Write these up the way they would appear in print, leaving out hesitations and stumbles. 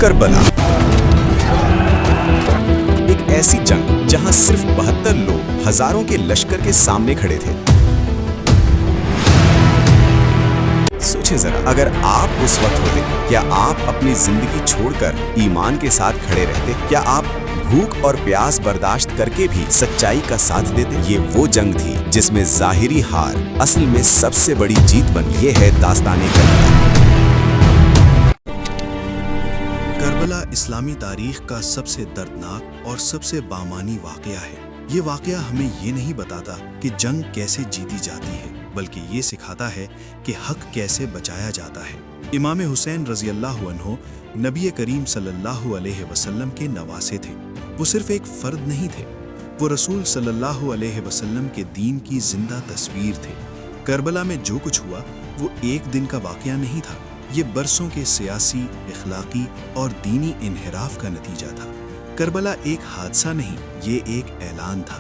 کربلا، ایک ایسی جنگ جہاں صرف 72 لوگ ہزاروں کے لشکر کے سامنے کھڑے تھے۔ سوچیں ذرا، اگر آپ اس وقت ہوتے، کیا آپ اپنی زندگی چھوڑ کر ایمان کے ساتھ کھڑے رہتے؟ کیا آپ بھوک اور پیاس برداشت کر کے بھی سچائی کا ساتھ دیتے؟ یہ وہ جنگ تھی جس میں ظاہری ہار اصل میں سب سے بڑی جیت بنی۔ یہ ہے داستان کربلا۔ کربلا اسلامی تاریخ کا سب سے دردناک اور سب سے بامانی واقعہ ہے۔ یہ واقعہ ہمیں یہ نہیں بتاتا کہ جنگ کیسے جیتی جاتی ہے، بلکہ یہ سکھاتا ہے کہ حق کیسے بچایا جاتا ہے۔ امام حسین رضی اللہ عنہ نبی کریم صلی اللہ علیہ وسلم کے نواسے تھے۔ وہ صرف ایک فرد نہیں تھے، وہ رسول صلی اللہ علیہ وسلم کے دین کی زندہ تصویر تھے۔ کربلا میں جو کچھ ہوا وہ ایک دن کا واقعہ نہیں تھا، یہ برسوں کے سیاسی، اخلاقی اور دینی انحراف کا نتیجہ تھا۔ کربلا ایک حادثہ نہیں، یہ ایک اعلان تھا،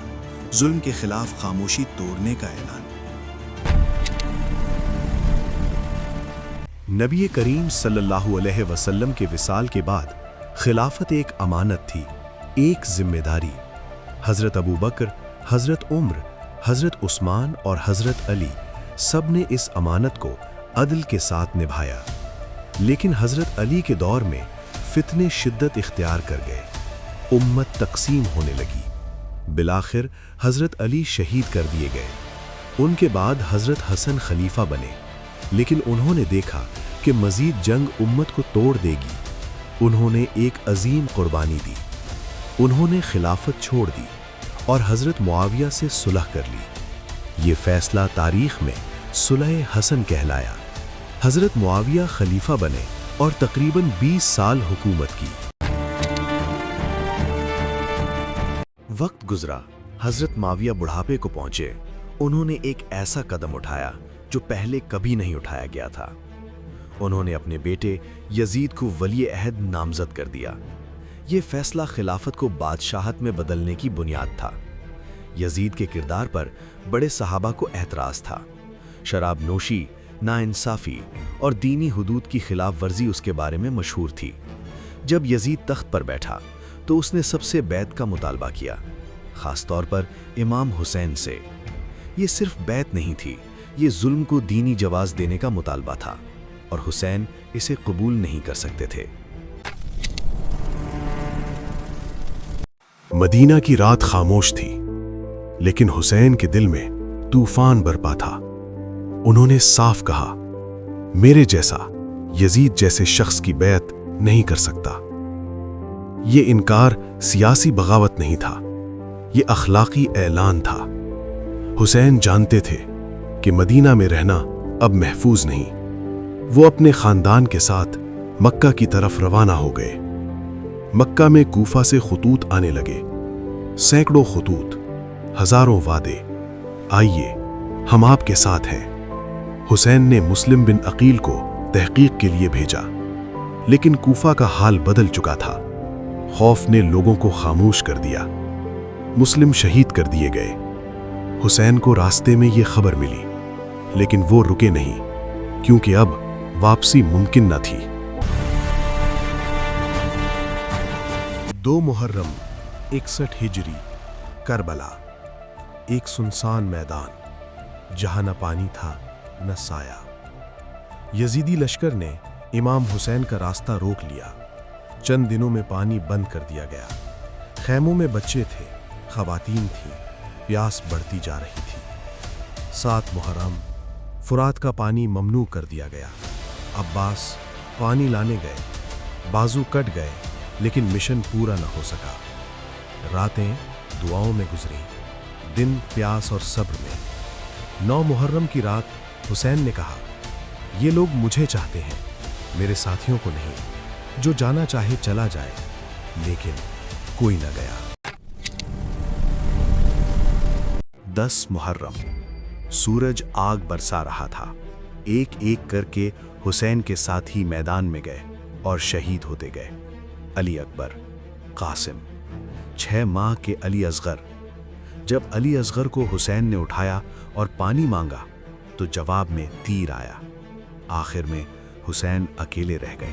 ظلم کے خلاف خاموشی توڑنے کا اعلان۔ نبی کریم صلی اللہ علیہ وسلم کے وصال کے بعد خلافت ایک امانت تھی، ایک ذمہ داری۔ حضرت ابو بکر، حضرت عمر، حضرت عثمان اور حضرت علی سب نے اس امانت کو عدل کے ساتھ نبھایا۔ لیکن حضرت علی کے دور میں فتنے شدت اختیار کر گئے، امت تقسیم ہونے لگی۔ بالآخر حضرت علی شہید کر دیے گئے۔ ان کے بعد حضرت حسن خلیفہ بنے، لیکن انہوں نے دیکھا کہ مزید جنگ امت کو توڑ دے گی۔ انہوں نے ایک عظیم قربانی دی، انہوں نے خلافت چھوڑ دی اور حضرت معاویہ سے صلح کر لی۔ یہ فیصلہ تاریخ میں صلح حسن کہلایا۔ حضرت معاویہ خلیفہ بنے اور تقریباً 20 سال حکومت کی۔ وقت گزرا، حضرت معاویہ بڑھاپے کو پہنچے۔ انہوں نے ایک ایسا قدم اٹھایا جو پہلے کبھی نہیں اٹھایا گیا تھا۔ انہوں نے اپنے بیٹے یزید کو ولی عہد نامزد کر دیا۔ یہ فیصلہ خلافت کو بادشاہت میں بدلنے کی بنیاد تھا۔ یزید کے کردار پر بڑے صحابہ کو اعتراض تھا۔ شراب نوشی، ناانصافی اور دینی حدود کی خلاف ورزی اس کے بارے میں مشہور تھی۔ جب یزید تخت پر بیٹھا تو اس نے سب سے بیعت کا مطالبہ کیا، خاص طور پر امام حسین سے۔ یہ صرف بیعت نہیں تھی، یہ ظلم کو دینی جواز دینے کا مطالبہ تھا، اور حسین اسے قبول نہیں کر سکتے تھے۔ مدینہ کی رات خاموش تھی، لیکن حسین کے دل میں طوفان برپا تھا۔ انہوں نے صاف کہا، میرے جیسا یزید جیسے شخص کی بیعت نہیں کر سکتا۔ یہ انکار سیاسی بغاوت نہیں تھا، یہ اخلاقی اعلان تھا۔ حسین جانتے تھے کہ مدینہ میں رہنا اب محفوظ نہیں۔ وہ اپنے خاندان کے ساتھ مکہ کی طرف روانہ ہو گئے۔ مکہ میں کوفہ سے خطوط آنے لگے، سینکڑوں خطوط، ہزاروں وعدے، آئیے ہم آپ کے ساتھ ہیں۔ حسین نے مسلم بن عقیل کو تحقیق کے لیے بھیجا، لیکن کوفہ کا حال بدل چکا تھا۔ خوف نے لوگوں کو خاموش کر دیا، مسلم شہید کر دیے گئے۔ حسین کو راستے میں یہ خبر ملی، لیکن وہ رکے نہیں، کیونکہ اب واپسی ممکن نہ تھی۔ 2 محرم 61 ہجری، کربلا، ایک سنسان میدان جہاں نہ پانی تھا نہ سایہ۔ یزیدی لشکر نے امام حسین کا راستہ روک لیا۔ چند دنوں میں پانی بند کر دیا گیا۔ خیموں میں بچے تھے، خواتین تھیں، پیاس بڑھتی جا رہی تھی۔ 7 محرم، فرات کا پانی ممنوع کر دیا گیا۔ عباس پانی لانے گئے، بازو کٹ گئے، لیکن مشن پورا نہ ہو سکا۔ راتیں دعاؤں میں گزری، دن پیاس اور صبر میں۔ 9 محرم کی رات حسین نے کہا، یہ لوگ مجھے چاہتے ہیں، میرے ساتھیوں کو نہیں۔ جو جانا چاہے چلا جائے، لیکن کوئی نہ گیا۔ 10 محرم، سورج آگ برسا رہا تھا۔ ایک ایک کر کے حسین کے ساتھی میدان میں گئے اور شہید ہوتے گئے۔ علی اکبر، قاسم، 6 ماہ کے علی اصغر۔ جب علی اصغر کو حسین نے اٹھایا اور پانی مانگا تو جواب میں تیر آیا۔ آخر میں حسین اکیلے رہ گئے۔